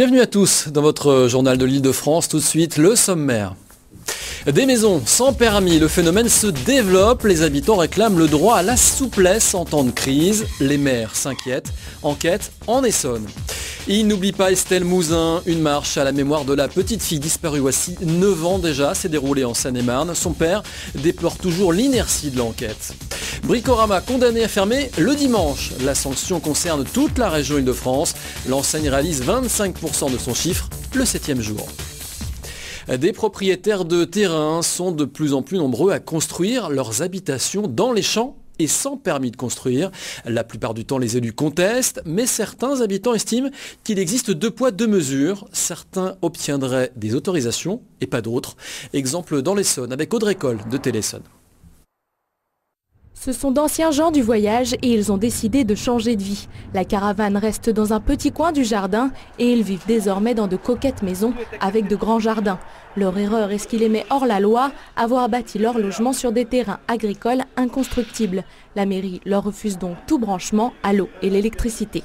Bienvenue à tous dans votre journal de l'Île-de-France. Tout de suite, le sommaire. Des maisons sans permis, le phénomène se développe. Les habitants réclament le droit à la souplesse en temps de crise. Les maires s'inquiètent. Enquête en Essonne. Il n'oublie pas Estelle Mouzin. Une marche à la mémoire de la petite fille disparue voici 9 ans déjà s'est déroulée en Seine-et-Marne. Son père déplore toujours l'inertie de l'enquête. Bricorama condamné à fermer le dimanche. La sanction concerne toute la région Île-de-France. L'enseigne réalise 25% de son chiffre le 7e jour. Des propriétaires de terrains sont de plus en plus nombreux à construire leurs habitations dans les champs et sans permis de construire. La plupart du temps, les élus contestent, mais certains habitants estiment qu'il existe 2 poids 2 mesures. Certains obtiendraient des autorisations et pas d'autres. Exemple dans l'Essonne avec Audrey Coll de Téléessonne. Ce sont d'anciens gens du voyage et ils ont décidé de changer de vie. La caravane reste dans un petit coin du jardin et ils vivent désormais dans de coquettes maisons avec de grands jardins. Leur erreur est ce qu'il aimait hors la loi, avoir bâti leur logement sur des terrains agricoles inconstructibles. La mairie leur refuse donc tout branchement à l'eau et l'électricité.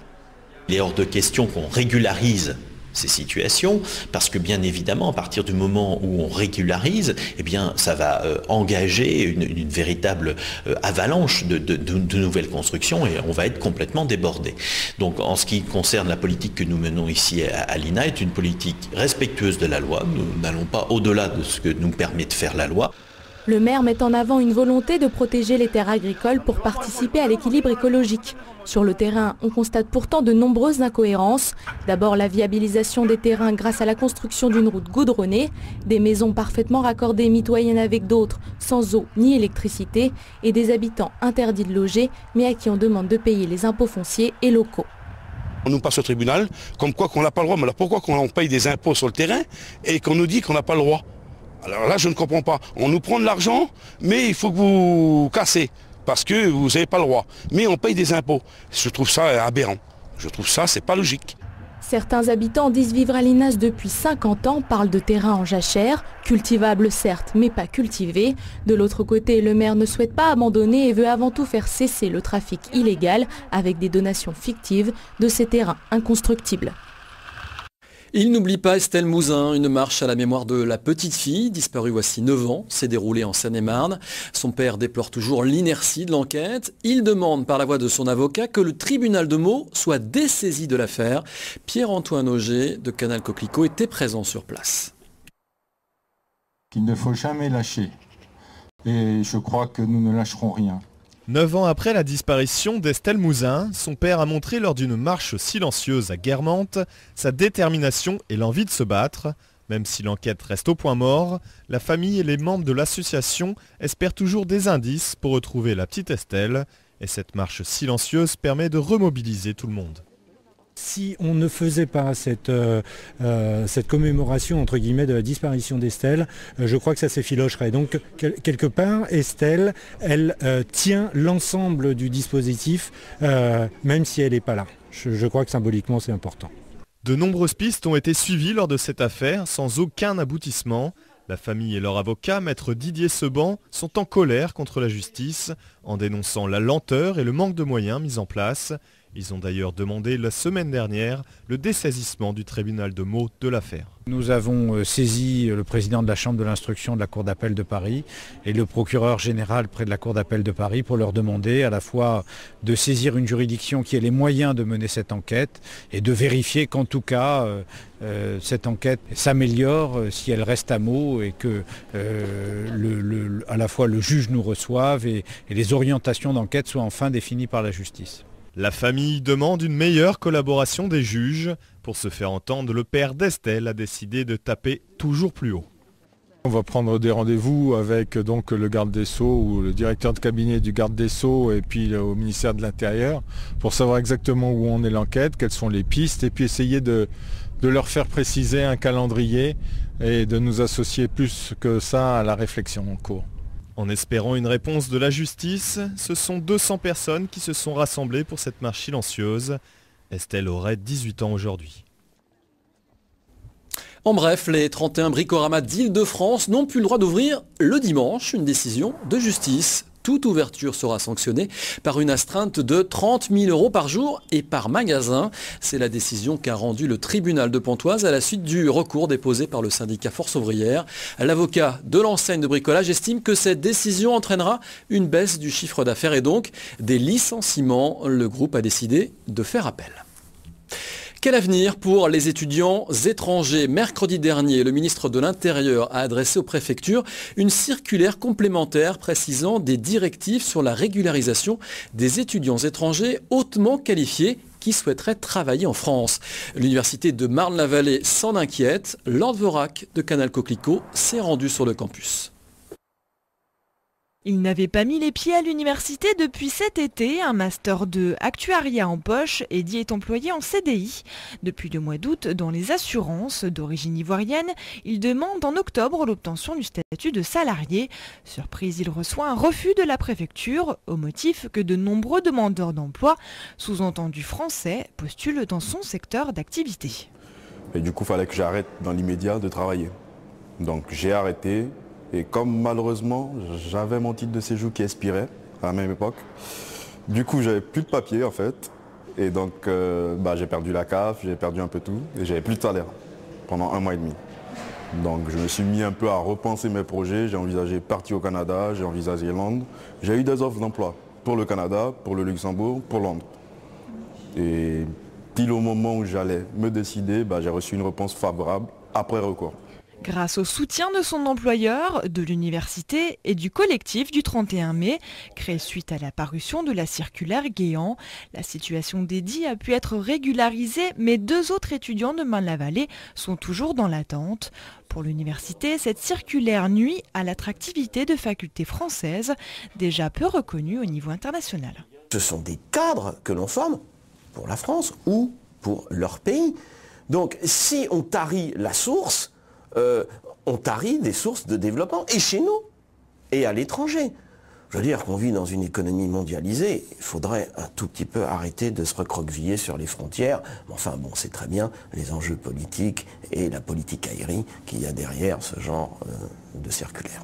Il est hors de question qu'on régularise ces situations, parce que bien évidemment, à partir du moment où on régularise, eh bien, ça va engager une véritable avalanche de nouvelles constructions et on va être complètement débordé. Donc en ce qui concerne la politique que nous menons ici à l'INA, est une politique respectueuse de la loi. Nous n'allons pas au-delà de ce que nous permet de faire la loi. Le maire met en avant une volonté de protéger les terres agricoles pour participer à l'équilibre écologique. Sur le terrain, on constate pourtant de nombreuses incohérences. D'abord la viabilisation des terrains grâce à la construction d'une route goudronnée, des maisons parfaitement raccordées mitoyennes avec d'autres, sans eau ni électricité, et des habitants interdits de loger, mais à qui on demande de payer les impôts fonciers et locaux. On nous passe au tribunal, comme quoi qu'on n'a pas le droit, mais alors pourquoi qu'on paye des impôts sur le terrain et qu'on nous dit qu'on n'a pas le droit ? Alors là, je ne comprends pas. On nous prend de l'argent, mais il faut que vous cassez, parce que vous n'avez pas le droit. Mais on paye des impôts. Je trouve ça aberrant. Je trouve ça, c'est pas logique. Certains habitants disent vivre à Linas depuis 50 ans, parlent de terrains en jachère, cultivables certes, mais pas cultivés. De l'autre côté, le maire ne souhaite pas abandonner et veut avant tout faire cesser le trafic illégal avec des donations fictives de ces terrains inconstructibles. Il n'oublie pas Estelle Mouzin. Une marche à la mémoire de la petite fille, disparue voici 9 ans, s'est déroulée en Seine-et-Marne. Son père déplore toujours l'inertie de l'enquête. Il demande par la voix de son avocat que le tribunal de Meaux soit dessaisi de l'affaire. Pierre-Antoine Auger de Canal Coquelicot était présent sur place. Qu'il ne faut jamais lâcher. Et je crois que nous ne lâcherons rien. 9 ans après la disparition d'Estelle Mouzin, son père a montré lors d'une marche silencieuse à Guermantes sa détermination et l'envie de se battre. Même si l'enquête reste au point mort, la famille et les membres de l'association espèrent toujours des indices pour retrouver la petite Estelle. Et cette marche silencieuse permet de remobiliser tout le monde. Si on ne faisait pas cette commémoration entre guillemets de la disparition d'Estelle, je crois que ça s'effilocherait. Donc quelque part, Estelle, elle tient l'ensemble du dispositif, même si elle n'est pas là. Je crois que symboliquement c'est important. De nombreuses pistes ont été suivies lors de cette affaire, sans aucun aboutissement. La famille et leur avocat, maître Didier Seban, sont en colère contre la justice, en dénonçant la lenteur et le manque de moyens mis en place. Ils ont d'ailleurs demandé la semaine dernière le dessaisissement du tribunal de Meaux de l'affaire. Nous avons saisi le président de la Chambre de l'instruction de la Cour d'appel de Paris et le procureur général près de la Cour d'appel de Paris pour leur demander à la fois de saisir une juridiction qui ait les moyens de mener cette enquête et de vérifier qu'en tout cas cette enquête s'améliore si elle reste à Meaux et que à la fois le juge nous reçoive et les orientations d'enquête soient enfin définies par la justice. La famille demande une meilleure collaboration des juges. Pour se faire entendre, le père d'Estelle a décidé de taper toujours plus haut. On va prendre des rendez-vous avec donc le garde des Sceaux ou le directeur de cabinet du garde des Sceaux et puis au ministère de l'Intérieur pour savoir exactement où en est l'enquête, quelles sont les pistes et puis essayer de leur faire préciser un calendrier et de nous associer plus que ça à la réflexion en cours. En espérant une réponse de la justice, ce sont 200 personnes qui se sont rassemblées pour cette marche silencieuse. Estelle aurait 18 ans aujourd'hui. En bref, les 31 Bricorama d'Île-de-France n'ont plus le droit d'ouvrir le dimanche. Une décision de justice. Toute ouverture sera sanctionnée par une astreinte de 30 000 € par jour et par magasin. C'est la décision qu'a rendue le tribunal de Pontoise à la suite du recours déposé par le syndicat Force ouvrière. L'avocat de l'enseigne de bricolage estime que cette décision entraînera une baisse du chiffre d'affaires et donc des licenciements. Le groupe a décidé de faire appel. Quel avenir pour les étudiants étrangers? Mercredi dernier, le ministre de l'Intérieur a adressé aux préfectures une circulaire complémentaire précisant des directives sur la régularisation des étudiants étrangers hautement qualifiés qui souhaiteraient travailler en France. L'université de Marne-la-Vallée s'en inquiète. Lord Vorak de Canal Coquelicot s'est rendu sur le campus. Il n'avait pas mis les pieds à l'université depuis cet été. Un master 2 actuariat en poche, Eddy est employé en CDI. Depuis le mois d'août, dans les assurances d'origine ivoirienne, il demande en octobre l'obtention du statut de salarié. Surprise, il reçoit un refus de la préfecture au motif que de nombreux demandeurs d'emploi, sous-entendu français, postulent dans son secteur d'activité. Et du coup, il fallait que j'arrête dans l'immédiat de travailler. Donc j'ai arrêté. Et comme malheureusement, j'avais mon titre de séjour qui expirait à la même époque, du coup, j'avais plus de papier en fait. Et donc, j'ai perdu la CAF, j'ai perdu un peu tout. Et j'avais plus de salaire pendant 1 mois et demi. Donc, je me suis mis un peu à repenser mes projets. J'ai envisagé partir au Canada, j'ai envisagé Londres. J'ai eu des offres d'emploi pour le Canada, pour le Luxembourg, pour Londres. Et pile au moment où j'allais me décider, j'ai reçu une réponse favorable après recours. Grâce au soutien de son employeur, de l'université et du collectif du 31 mai, créé suite à la parution de la circulaire Guéant, la situation d'Eddy a pu être régularisée, mais 2 autres étudiants de Marne-la-Vallée sont toujours dans l'attente. Pour l'université, cette circulaire nuit à l'attractivité de facultés françaises, déjà peu reconnues au niveau international. Ce sont des cadres que l'on forme pour la France ou pour leur pays. Donc si on tarit la source, on tarit des sources de développement, et chez nous, et à l'étranger. Je veux dire qu'on vit dans une économie mondialisée, il faudrait un tout petit peu arrêter de se recroqueviller sur les frontières. Mais enfin bon, c'est très bien les enjeux politiques et la politique aérienne qu'il y a derrière ce genre de circulaire.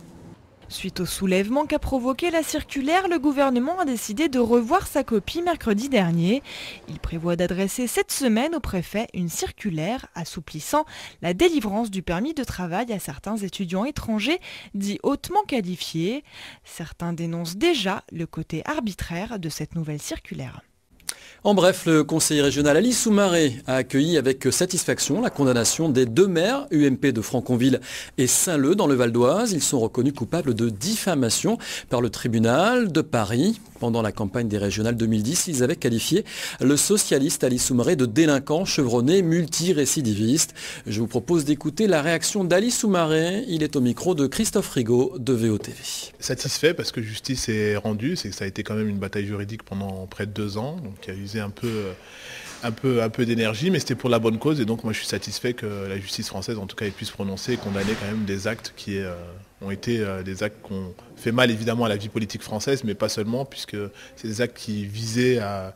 Suite au soulèvement qu'a provoqué la circulaire, le gouvernement a décidé de revoir sa copie mercredi dernier. Il prévoit d'adresser cette semaine au préfet une circulaire assouplissant la délivrance du permis de travail à certains étudiants étrangers dits hautement qualifiés. Certains dénoncent déjà le côté arbitraire de cette nouvelle circulaire. En bref, le conseiller régional Ali Soumaré a accueilli avec satisfaction la condamnation des 2 maires UMP de Franconville et Saint-Leu dans le Val d'Oise. Ils sont reconnus coupables de diffamation par le tribunal de Paris. Pendant la campagne des régionales 2010, ils avaient qualifié le socialiste Ali Soumaré de délinquant chevronné multirécidiviste. Je vous propose d'écouter la réaction d'Ali Soumaré. Il est au micro de Christophe Rigaud de VOTV. Satisfait parce que justice est rendue, c'est que ça a été quand même une bataille juridique pendant près de 2 ans, donc qui a usé un peu d'énergie, mais c'était pour la bonne cause, et donc moi je suis satisfait que la justice française en tout cas ait pu se prononcer et condamner quand même des actes qui ont été des actes qui ont fait mal évidemment à la vie politique française, mais pas seulement, puisque c'est des actes qui visaient à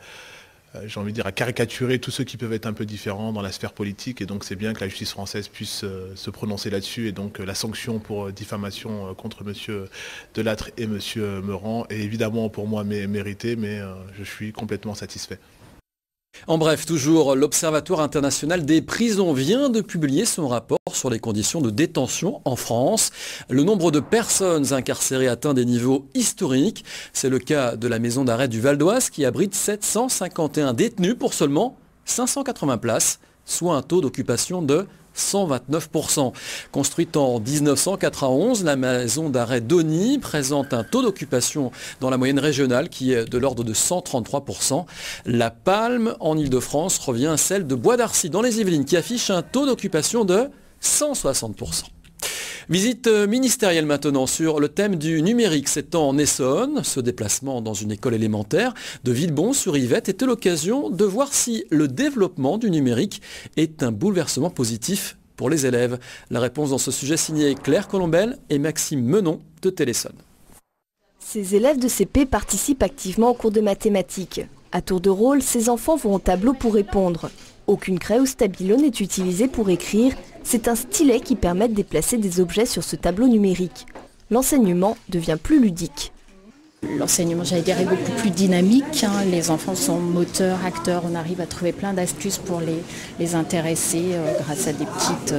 caricaturer tous ceux qui peuvent être un peu différents dans la sphère politique, et donc c'est bien que la justice française puisse se prononcer là-dessus, et donc la sanction pour diffamation contre M. Delattre et M. Meurant est évidemment pour moi méritée, mais je suis complètement satisfait. En bref, toujours, l'Observatoire international des prisons vient de publier son rapport sur les conditions de détention en France. Le nombre de personnes incarcérées atteint des niveaux historiques. C'est le cas de la maison d'arrêt du Val d'Oise qui abrite 751 détenus pour seulement 580 places, soit un taux d'occupation de 129%. Construite en 1991, la maison d'arrêt d'Osny présente un taux d'occupation dans la moyenne régionale qui est de l'ordre de 133%. La Palme en Ile-de-France revient à celle de Bois d'Arcy dans les Yvelines qui affiche un taux d'occupation de 160%. Visite ministérielle maintenant sur le thème du numérique. C'est en Essonne. Ce déplacement dans une école élémentaire de Villebon-sur-Yvette était l'occasion de voir si le développement du numérique est un bouleversement positif pour les élèves. La réponse dans ce sujet signée Claire Colombel et Maxime Menon de Télessonne. Ces élèves de CP participent activement au cours de mathématiques. À tour de rôle, ces enfants vont au tableau pour répondre. Aucune craie ou stabilo n'est utilisée pour écrire. C'est un stylet qui permet de déplacer des objets sur ce tableau numérique. L'enseignement devient plus ludique. L'enseignement, j'allais dire, est beaucoup plus dynamique. Les enfants sont moteurs, acteurs. On arrive à trouver plein d'astuces pour les intéresser grâce à des petites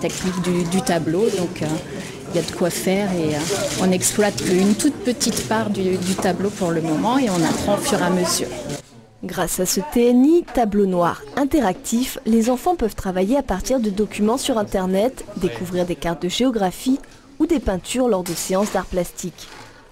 techniques du tableau. Donc il y a de quoi faire et on exploite une toute petite part du tableau pour le moment et on apprend au fur et à mesure. Grâce à ce TNI, tableau noir interactif, les enfants peuvent travailler à partir de documents sur Internet, découvrir des cartes de géographie ou des peintures lors de séances d'art plastique.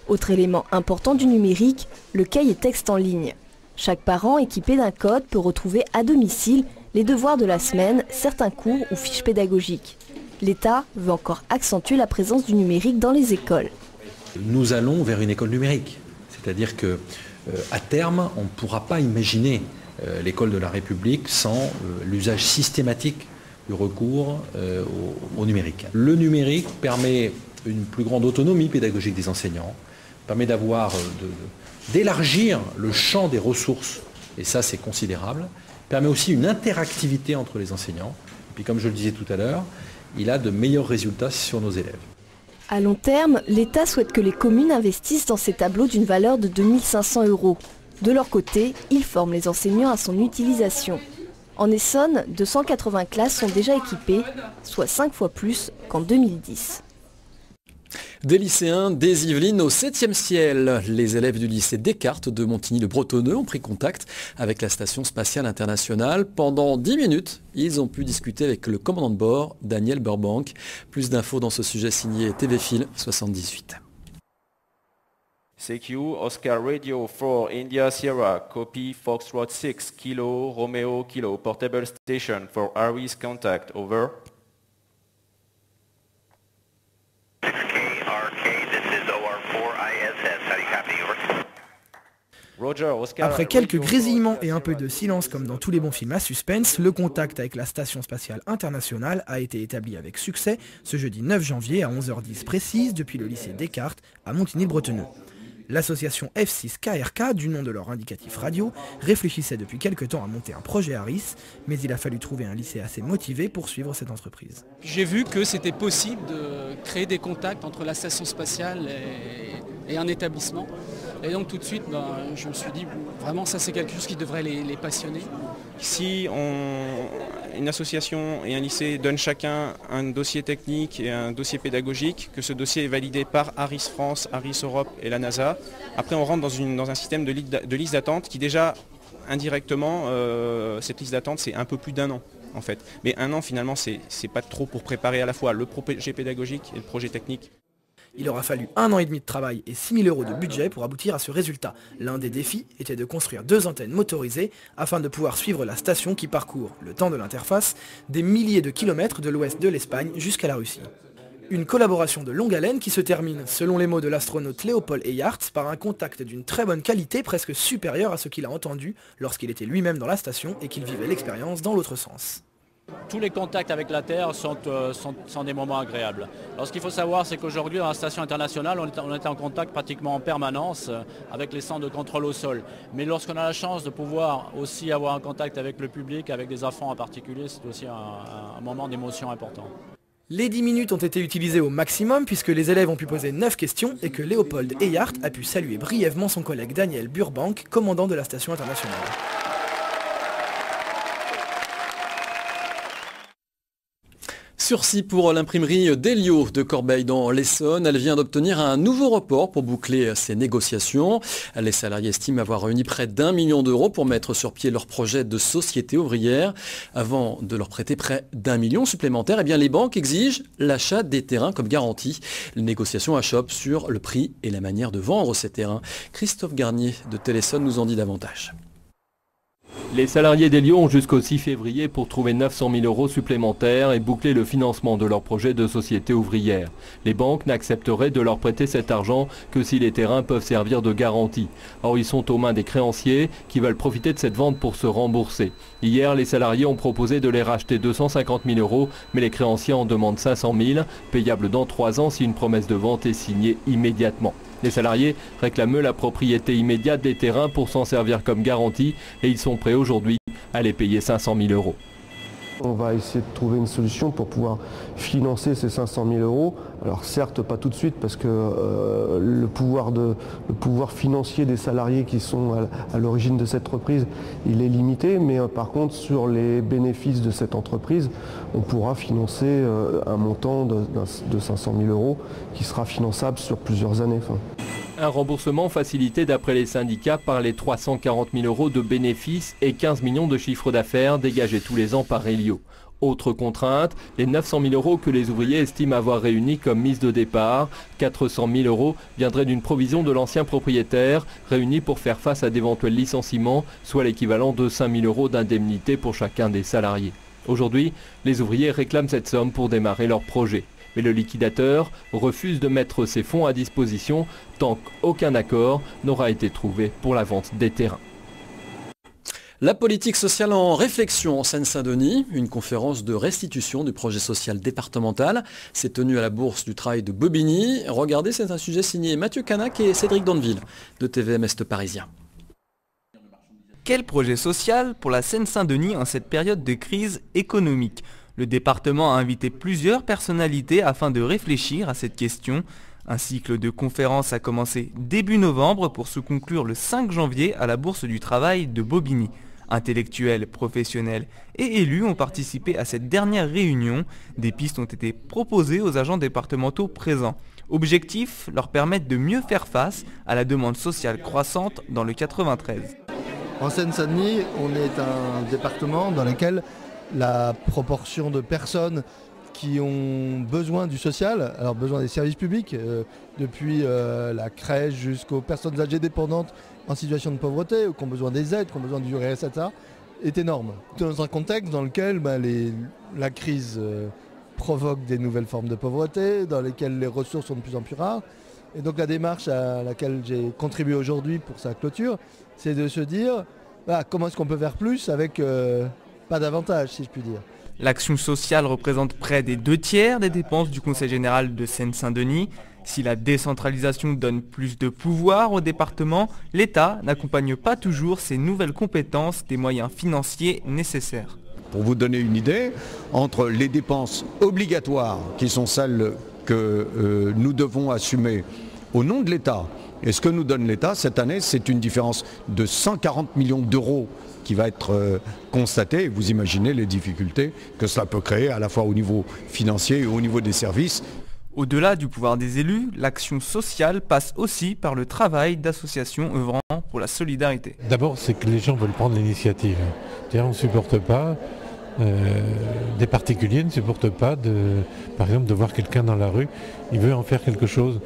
Autre élément important du numérique, le cahier texte en ligne. Chaque parent équipé d'un code peut retrouver à domicile les devoirs de la semaine, certains cours ou fiches pédagogiques. L'État veut encore accentuer la présence du numérique dans les écoles. Nous allons vers une école numérique, c'est-à-dire que à terme, on ne pourra pas imaginer l'école de la République sans l'usage systématique du recours au numérique. Le numérique permet une plus grande autonomie pédagogique des enseignants, permet d'élargir le champ des ressources, et ça c'est considérable, permet aussi une interactivité entre les enseignants, et puis comme je le disais tout à l'heure, il a de meilleurs résultats sur nos élèves. À long terme, l'État souhaite que les communes investissent dans ces tableaux d'une valeur de 2 500 €. De leur côté, ils forment les enseignants à son utilisation. En Essonne, 280 classes sont déjà équipées, soit 5 fois plus qu'en 2010. Des lycéens des Yvelines au 7e ciel. Les élèves du lycée Descartes de Montigny-le-Bretonneux ont pris contact avec la Station spatiale internationale. Pendant 10 minutes, ils ont pu discuter avec le commandant de bord, Daniel Burbank. Plus d'infos dans ce sujet signé TV-Fil 78. CQ, Oscar Radio 4, India Sierra, copy Foxtrot 6, Kilo, Romeo, Kilo, portable station for Aries contact, over. Après quelques grésillements et un peu de silence comme dans tous les bons films à suspense, le contact avec la Station spatiale internationale a été établi avec succès ce jeudi 9 janvier à 11h10 précise depuis le lycée Descartes à Montigny-le-Bretonneux. L'association F6KRK, du nom de leur indicatif radio, réfléchissait depuis quelque temps à monter un projet Aris, mais il a fallu trouver un lycée assez motivé pour suivre cette entreprise. J'ai vu que c'était possible de créer des contacts entre la station spatiale et un établissement. Et donc tout de suite, je me suis dit, vraiment ça c'est quelque chose qui devrait les passionner. Si une association et un lycée donnent chacun un dossier technique et un dossier pédagogique, que ce dossier est validé par Aris France, Aris Europe et la NASA, après on rentre dans un système de liste d'attente qui déjà indirectement, cette liste d'attente c'est un peu plus d'1 an en fait. Mais 1 an finalement c'est pas trop pour préparer à la fois le projet pédagogique et le projet technique. Il aura fallu 1 an et demi de travail et 6 000 € de budget pour aboutir à ce résultat. L'un des défis était de construire 2 antennes motorisées afin de pouvoir suivre la station qui parcourt, le temps de l'interface, des milliers de kilomètres de l'ouest de l'Espagne jusqu'à la Russie. Une collaboration de longue haleine qui se termine, selon les mots de l'astronaute Léopold Eyart, par un contact d'une très bonne qualité presque supérieur à ce qu'il a entendu lorsqu'il était lui-même dans la station et qu'il vivait l'expérience dans l'autre sens. Tous les contacts avec la Terre sont des moments agréables. Alors ce qu'il faut savoir, c'est qu'aujourd'hui, dans la station internationale, on est en contact pratiquement en permanence avec les centres de contrôle au sol. Mais lorsqu'on a la chance de pouvoir aussi avoir un contact avec le public, avec des enfants en particulier, c'est aussi un moment d'émotion important. Les 10 minutes ont été utilisées au maximum puisque les élèves ont pu poser 9 questions et que Léopold Eyart a pu saluer brièvement son collègue Daniel Burbank, commandant de la station internationale. Sursis pour l'imprimerie Delio de Corbeil dans l'Essonne. Elle vient d'obtenir un nouveau report pour boucler ses négociations. Les salariés estiment avoir réuni près d'1 million d'euros pour mettre sur pied leur projet de société ouvrière. Avant de leur prêter près d'1 million supplémentaire, eh bien les banques exigent l'achat des terrains comme garantie. Les négociations achoppent sur le prix et la manière de vendre ces terrains. Christophe Garnier de Télésonne nous en dit davantage. Les salariés d'Elio ont jusqu'au 6 février pour trouver 900 000 € supplémentaires et boucler le financement de leur projet de société ouvrière. Les banques n'accepteraient de leur prêter cet argent que si les terrains peuvent servir de garantie. Or, ils sont aux mains des créanciers qui veulent profiter de cette vente pour se rembourser. Hier, les salariés ont proposé de les racheter 250 000 €, mais les créanciers en demandent 500 000, payables dans 3 ans si une promesse de vente est signée immédiatement. Les salariés réclament la propriété immédiate des terrains pour s'en servir comme garantie et ils sont prêts aujourd'hui à les payer 500 000 €. On va essayer de trouver une solution pour pouvoir financer ces 500 000 euros. Alors certes, pas tout de suite, parce que le pouvoir financier des salariés qui sont à l'origine de cette reprise, il est limité. Mais par contre, sur les bénéfices de cette entreprise, on pourra financer un montant de 500 000 euros qui sera finançable sur plusieurs années. Un remboursement facilité d'après les syndicats par les 340 000 euros de bénéfices et 15 millions de chiffre d'affaires dégagés tous les ans par Elio. Autre contrainte, les 900 000 euros que les ouvriers estiment avoir réunis comme mise de départ. 400 000 euros viendraient d'une provision de l'ancien propriétaire, réunie pour faire face à d'éventuels licenciements, soit l'équivalent de 5 000 euros d'indemnité pour chacun des salariés. Aujourd'hui, les ouvriers réclament cette somme pour démarrer leur projet. Mais le liquidateur refuse de mettre ses fonds à disposition tant qu'aucun accord n'aura été trouvé pour la vente des terrains. La politique sociale en réflexion en Seine-Saint-Denis. Une conférence de restitution du projet social départemental s'est tenue à la Bourse du Travail de Bobigny. Regardez, c'est un sujet signé Mathieu Canac et Cédric Donneville de TVM Est Parisien. Quel projet social pour la Seine-Saint-Denis en cette période de crise économique ? Le département a invité plusieurs personnalités afin de réfléchir à cette question. Un cycle de conférences a commencé début novembre pour se conclure le 5 janvier à la Bourse du Travail de Bobigny. Intellectuels, professionnels et élus ont participé à cette dernière réunion. Des pistes ont été proposées aux agents départementaux présents. Objectif, leur permettre de mieux faire face à la demande sociale croissante dans le 93. En Seine-Saint-Denis, on est un département dans lequel la proportion de personnes qui ont besoin du social, alors besoin des services publics, depuis la crèche jusqu'aux personnes âgées dépendantes en situation de pauvreté, ou qui ont besoin des aides, qui ont besoin du RSA, est énorme. Dans un contexte dans lequel la crise provoque des nouvelles formes de pauvreté, dans lesquelles les ressources sont de plus en plus rares. Et donc la démarche à laquelle j'ai contribué aujourd'hui pour sa clôture, c'est de se dire comment est-ce qu'on peut faire plus avec pas davantage, si je puis dire. L'action sociale représente près des 2/3 des dépenses du Conseil général de Seine-Saint-Denis. Si la décentralisation donne plus de pouvoir au département, l'État n'accompagne pas toujours ces nouvelles compétences des moyens financiers nécessaires. Pour vous donner une idée, entre les dépenses obligatoires, qui sont celles que nous devons assumer au nom de l'État, et ce que nous donne l'État, cette année, c'est une différence de 140 millions d'euros qui va être constatée. Vous imaginez les difficultés que cela peut créer à la fois au niveau financier et au niveau des services. Au-delà du pouvoir des élus, l'action sociale passe aussi par le travail d'associations œuvrant pour la solidarité. D'abord, c'est que les gens veulent prendre l'initiative. On ne supporte pas, des particuliers ne supportent pas, par exemple, de voir quelqu'un dans la rue, il veut en faire quelque chose.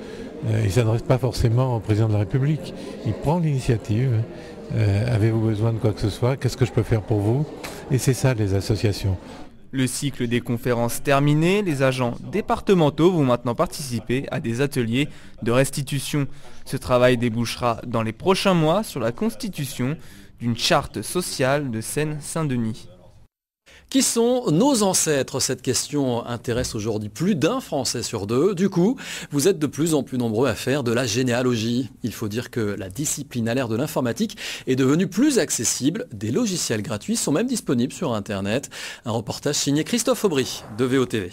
Il ne s'adresse pas forcément au président de la République. Il prend l'initiative. Avez-vous besoin de quoi que ce soit? Qu'est-ce que je peux faire pour vous? Et c'est ça les associations. Le cycle des conférences terminé, les agents départementaux vont maintenant participer à des ateliers de restitution. Ce travail débouchera dans les prochains mois sur la constitution d'une charte sociale de Seine-Saint-Denis. Qui sont nos ancêtres? Cette question intéresse aujourd'hui plus d'un Français sur deux. Du coup, vous êtes de plus en plus nombreux à faire de la généalogie. Il faut dire que la discipline à l'ère de l'informatique est devenue plus accessible. Des logiciels gratuits sont même disponibles sur Internet. Un reportage signé Christophe Aubry de VOTV.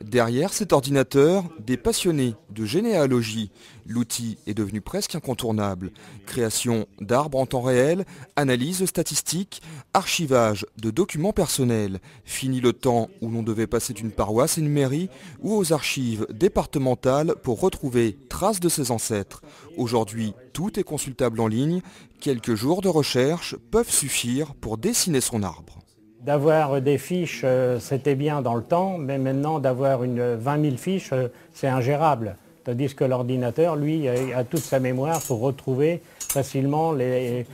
Derrière cet ordinateur, des passionnés de généalogie. L'outil est devenu presque incontournable. Création d'arbres en temps réel, analyse statistique, archivage de documents personnels. Fini le temps où l'on devait passer d'une paroisse à une mairie ou aux archives départementales pour retrouver traces de ses ancêtres. Aujourd'hui, tout est consultable en ligne. Quelques jours de recherche peuvent suffire pour dessiner son arbre. D'avoir des fiches, c'était bien dans le temps, mais maintenant d'avoir 20 000 fiches, c'est ingérable. Tandis que l'ordinateur, lui, a toute sa mémoire pour retrouver facilement les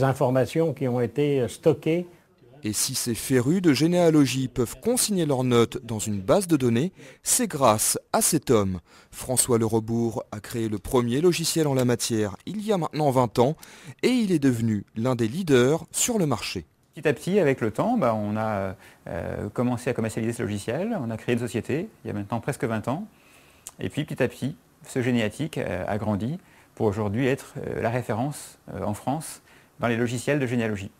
informations qui ont été stockées. Et si ces férus de généalogie peuvent consigner leurs notes dans une base de données, c'est grâce à cet homme. François Le Rebourg a créé le premier logiciel en la matière il y a maintenant 20 ans et il est devenu l'un des leaders sur le marché. Petit à petit, avec le temps, on a commencé à commercialiser ce logiciel, on a créé une société il y a maintenant presque 20 ans. Et puis petit à petit, ce Généatique a grandi pour aujourd'hui être la référence en France dans les logiciels de généalogie.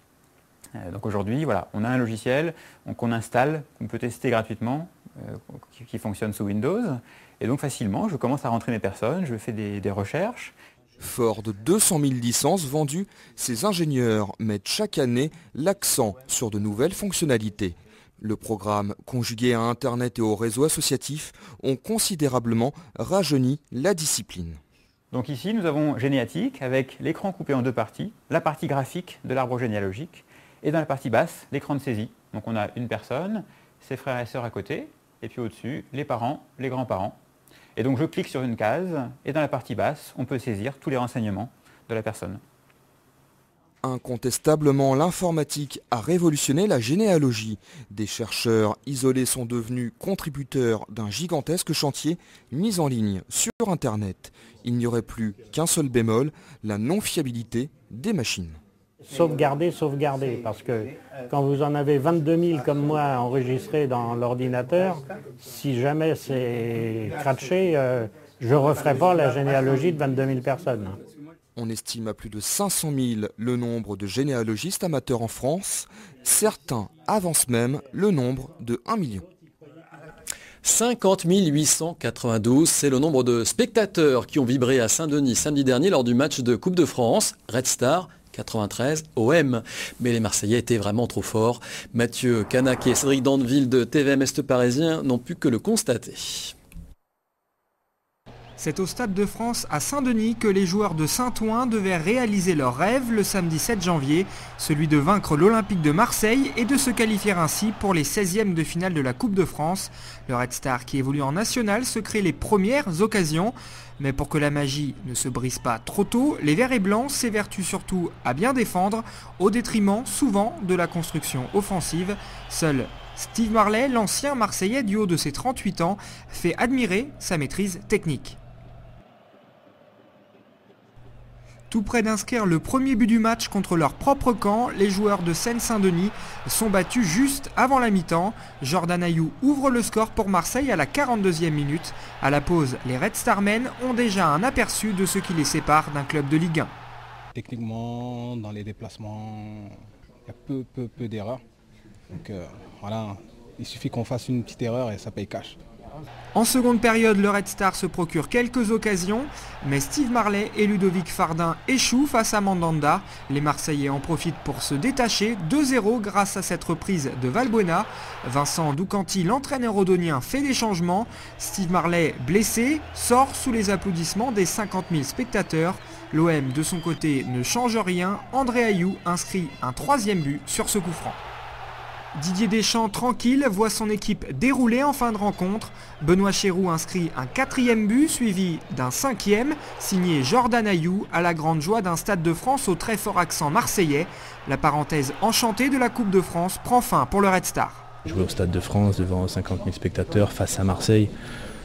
Donc aujourd'hui, voilà, on a un logiciel qu'on installe, qu'on peut tester gratuitement, qui fonctionne sous Windows. Et donc facilement, je commence à rentrer mes personnes, je fais des recherches. Fort de 200 000 licences vendues, ces ingénieurs mettent chaque année l'accent sur de nouvelles fonctionnalités. Le programme, conjugué à Internet et au réseau associatif, ont considérablement rajeuni la discipline. Donc ici, nous avons Généatique avec l'écran coupé en deux parties, la partie graphique de l'arbre généalogique et dans la partie basse, l'écran de saisie. Donc on a une personne, ses frères et sœurs à côté, et puis au-dessus, les parents, les grands-parents. Et donc je clique sur une case et dans la partie basse, on peut saisir tous les renseignements de la personne. Incontestablement, l'informatique a révolutionné la généalogie. Des chercheurs isolés sont devenus contributeurs d'un gigantesque chantier mis en ligne sur Internet. Il n'y aurait plus qu'un seul bémol, la non-fiabilité des machines. Sauvegarder, parce que quand vous en avez 22 000 comme moi enregistrés dans l'ordinateur, si jamais c'est craché, je ne referai pas la généalogie de 22 000 personnes. On estime à plus de 500 000 le nombre de généalogistes amateurs en France. Certains avancent même le nombre de 1 million. 50 892, c'est le nombre de spectateurs qui ont vibré à Saint-Denis samedi dernier lors du match de Coupe de France, Red Star 93 OM. Mais les Marseillais étaient vraiment trop forts. Mathieu Canac et Cédric Dandeville de TVM Est Parisien n'ont pu que le constater. C'est au Stade de France à Saint-Denis que les joueurs de Saint-Ouen devaient réaliser leur rêve le samedi 7 janvier, celui de vaincre l'Olympique de Marseille et de se qualifier ainsi pour les 16e de finale de la Coupe de France. Le Red Star qui évolue en national se crée les premières occasions. Mais pour que la magie ne se brise pas trop tôt, les Verts et Blancs s'évertuent surtout à bien défendre, au détriment souvent de la construction offensive. Seul Steve Marlet, l'ancien Marseillais du haut de ses 38 ans, fait admirer sa maîtrise technique. Tout près d'inscrire le premier but du match contre leur propre camp, les joueurs de Seine-Saint-Denis sont battus juste avant la mi-temps. Jordan Ayew ouvre le score pour Marseille à la 42e minute. À la pause, les Red Starmen ont déjà un aperçu de ce qui les sépare d'un club de Ligue 1. Techniquement, dans les déplacements, il y a peu d'erreurs. Donc voilà, il suffit qu'on fasse une petite erreur et ça paye cash. En seconde période, le Red Star se procure quelques occasions, mais Steve Marlet et Ludovic Fardin échouent face à Mandanda. Les Marseillais en profitent pour se détacher 2-0 grâce à cette reprise de Valbuena. Vincent Doucanti, l'entraîneur odonien, fait des changements. Steve Marlet, blessé, sort sous les applaudissements des 50 000 spectateurs. L'OM, de son côté, ne change rien. André Ayew inscrit un 3e but sur ce coup franc. Didier Deschamps, tranquille, voit son équipe dérouler en fin de rencontre. Benoît Chéroux inscrit un 4e but, suivi d'un 5e, signé Jordan Ayew, à la grande joie d'un Stade de France au très fort accent marseillais. La parenthèse enchantée de la Coupe de France prend fin pour le Red Star. Jouer au Stade de France devant 50 000 spectateurs face à Marseille,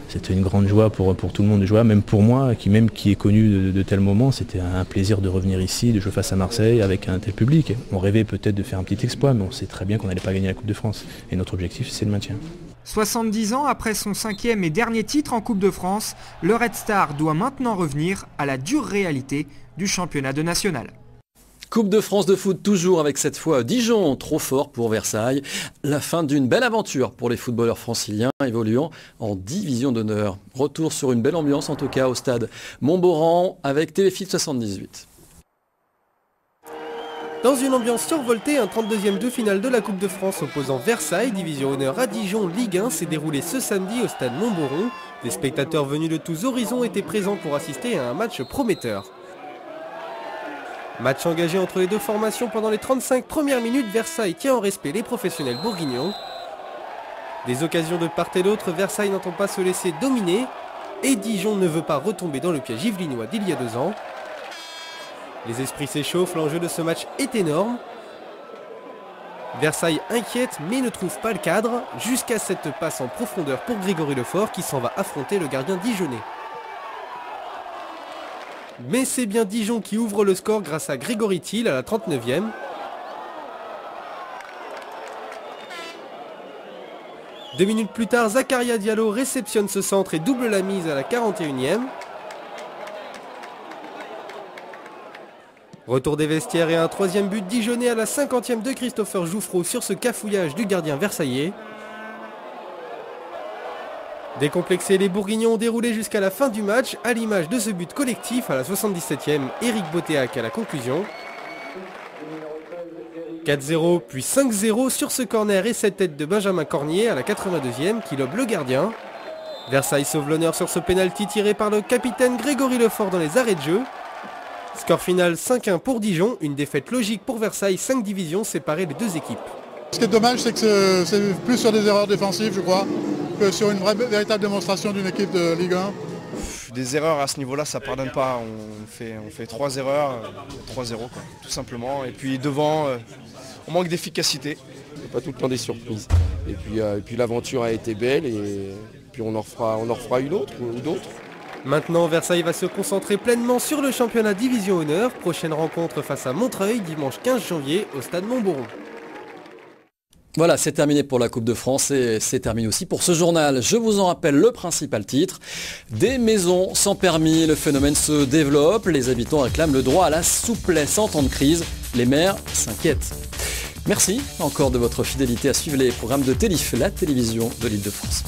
c'était une grande joie pour tout le monde de jouer, même pour moi qui est connu de tels moments. C'était un plaisir de revenir ici, de jouer face à Marseille avec un tel public. On rêvait peut-être de faire un petit exploit, mais on sait très bien qu'on n'allait pas gagner la Coupe de France. Et notre objectif, c'est le maintien. 70 ans après son 5e et dernier titre en Coupe de France, le Red Star doit maintenant revenir à la dure réalité du championnat de national. Coupe de France de foot toujours avec cette fois Dijon, trop fort pour Versailles. La fin d'une belle aventure pour les footballeurs franciliens évoluant en division d'honneur. Retour sur une belle ambiance en tout cas au stade Montboran avec Téléfilm 78. Dans une ambiance survoltée, un 32e de finale de la Coupe de France opposant Versailles, division honneur à Dijon, Ligue 1, s'est déroulé ce samedi au stade Montboron. Des spectateurs venus de tous horizons étaient présents pour assister à un match prometteur. Match engagé entre les deux formations pendant les 35 premières minutes, Versailles tient en respect les professionnels bourguignons. Des occasions de part et d'autre, Versailles n'entend pas se laisser dominer et Dijon ne veut pas retomber dans le piège yvelinois d'il y a 2 ans. Les esprits s'échauffent, l'enjeu de ce match est énorme. Versailles inquiète mais ne trouve pas le cadre, jusqu'à cette passe en profondeur pour Grégory Lefort qui s'en va affronter le gardien dijonnais. Mais c'est bien Dijon qui ouvre le score grâce à Grégory Thiel à la 39e. Deux minutes plus tard, Zakaria Diallo réceptionne ce centre et double la mise à la 41e. Retour des vestiaires et un troisième but dijonnais à la 50e de Christopher Jouffreau sur ce cafouillage du gardien versaillais. Décomplexés, les Bourguignons ont déroulé jusqu'à la fin du match, à l'image de ce but collectif à la 77e, Éric Botéac à la conclusion. 4-0 puis 5-0 sur ce corner et cette tête de Benjamin Cornier à la 82e qui lobe le gardien. Versailles sauve l'honneur sur ce pénalty tiré par le capitaine Grégory Lefort dans les arrêts de jeu. Score final 5-1 pour Dijon, une défaite logique pour Versailles, 5 divisions séparées les deux équipes. Ce qui est dommage, c'est que c'est plus sur des erreurs défensives, je crois, que sur une véritable démonstration d'une équipe de Ligue 1. Des erreurs à ce niveau-là, ça ne pardonne pas. On fait 3 erreurs, 3-0 tout simplement. Et puis devant, on manque d'efficacité. Il n'y a pas tout le temps des surprises. Et puis l'aventure a été belle et puis on en refera une autre ou d'autres. Maintenant, Versailles va se concentrer pleinement sur le championnat Division Honneur. Prochaine rencontre face à Montreuil, dimanche 15 janvier, au stade Montboron. Voilà, c'est terminé pour la Coupe de France et c'est terminé aussi pour ce journal. Je vous en rappelle le principal titre. Des maisons sans permis, le phénomène se développe. Les habitants réclament le droit à la souplesse en temps de crise. Les maires s'inquiètent. Merci encore de votre fidélité à suivre les programmes de Télif, la télévision de l'Île-de-France.